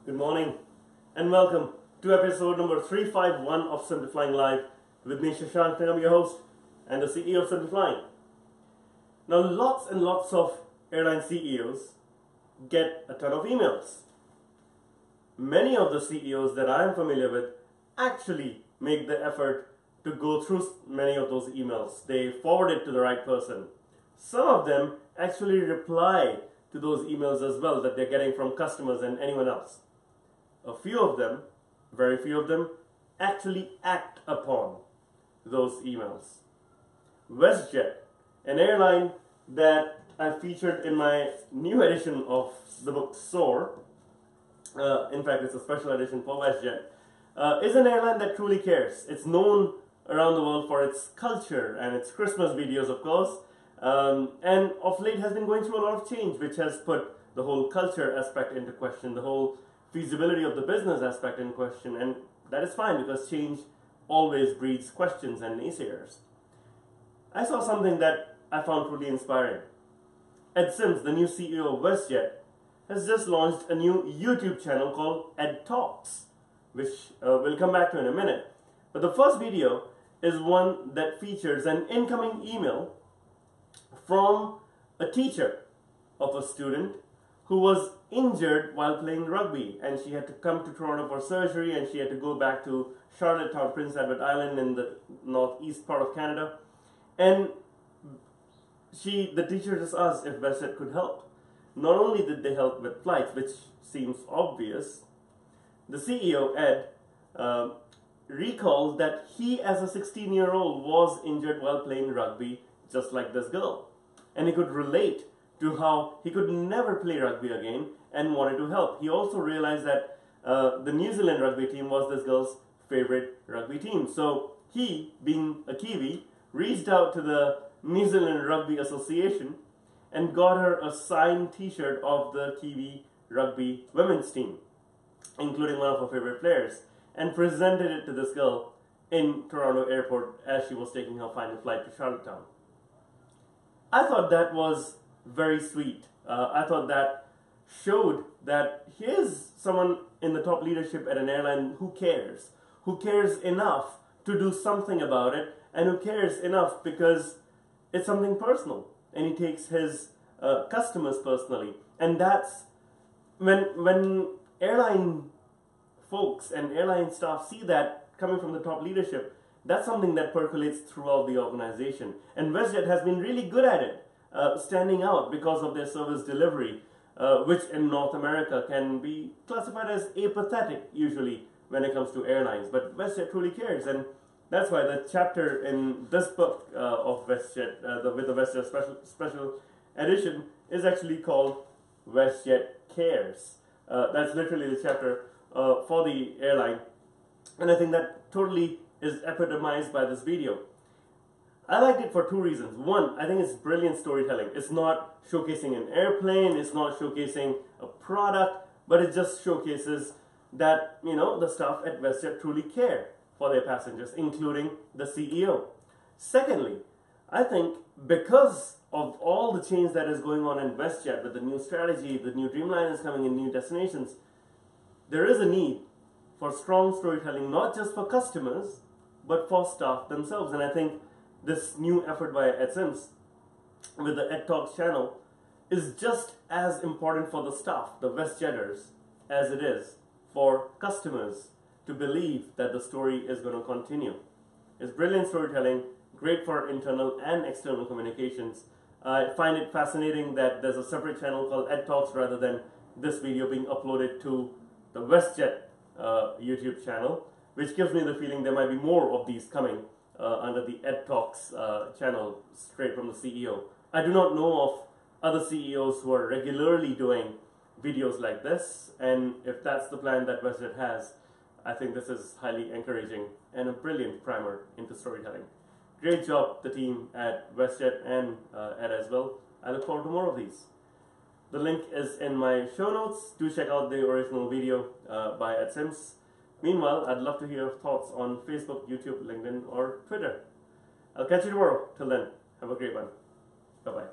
Good morning and welcome to episode number 351 of Simplifying Live with me, Shashank. I'm your host and the CEO of Simplifying. Now, lots and lots of airline CEOs get a ton of emails. Many of the CEOs that I'm familiar with actually make the effort to go through many of those emails. They forward it to the right person. Some of them actually reply to those emails as well that they're getting from customers and anyone else. A few of them, very few of them, actually act upon those emails. WestJet, an airline that I featured in my new edition of the book Soar, in fact it's a special edition for WestJet, is an airline that truly cares. It's known around the world for its culture and its Christmas videos, of course, and of late has been going through a lot of change, which has put the whole culture aspect into question, the whole feasibility of the business aspect in question, and that is fine because change always breeds questions and naysayers. I saw something that I found truly inspiring. Ed Sims, the new CEO of WestJet, has just launched a new YouTube channel called EdTalks, which we'll come back to in a minute. But the first video is one that features an incoming email from a teacher of a student who was injured while playing rugby, and she had to come to Toronto for surgery, and she had to go back to Charlottetown, Prince Edward Island in the northeast part of Canada. And the teacher just asked if WestJet could help. Not only did they help with flights, which seems obvious, the CEO, Ed, recalled that he as a 16-year-old was injured while playing rugby, just like this girl. And he could relate to how he could never play rugby again and wanted to help. He also realized that the New Zealand rugby team was this girl's favorite rugby team. So he, being a Kiwi, reached out to the New Zealand Rugby Association and got her a signed t-shirt of the Kiwi rugby women's team, including one of her favorite players, and presented it to this girl in Toronto airport as she was taking her final flight to Charlottetown. I thought that was very sweet. I thought that showed that here's someone in the top leadership at an airline who cares enough to do something about it, and who cares enough because it's something personal, and he takes his customers personally. And that's when airline folks and airline staff see that coming from the top leadership, that's something that percolates throughout the organization. And WestJet has been really good at it, standing out because of their service delivery, which in North America can be classified as apathetic usually when it comes to airlines. But WestJet truly cares, and that's why the chapter in this book of WestJet, with the WestJet special edition, is actually called WestJet Cares. That's literally the chapter for the airline, and I think that totally is epitomized by this video. I liked it for two reasons. One, I think it's brilliant storytelling. It's not showcasing an airplane, it's not showcasing a product, but it just showcases that, you know, the staff at WestJet truly care for their passengers, including the CEO. Secondly, I think because of all the change that is going on in WestJet with the new strategy, the new Dreamliners coming in, new destinations, there is a need for strong storytelling, not just for customers, but for staff themselves. And I think this new effort by Ed Sims with the EdTalks channel is just as important for the staff, the WestJetters, as it is for customers to believe that the story is going to continue. It's brilliant storytelling, great for internal and external communications. I find it fascinating that there's a separate channel called EdTalks rather than this video being uploaded to the WestJet YouTube channel, which gives me the feeling there might be more of these coming under the EdTalks channel straight from the CEO. I do not know of other CEOs who are regularly doing videos like this, and if that's the plan that WestJet has, I think this is highly encouraging and a brilliant primer into storytelling. Great job, the team at WestJet and Ed as well. I look forward to more of these. The link is in my show notes. Do check out the original video by Ed Sims. Meanwhile, I'd love to hear your thoughts on Facebook, YouTube, LinkedIn, or Twitter. I'll catch you tomorrow. Till then, have a great one. Bye-bye.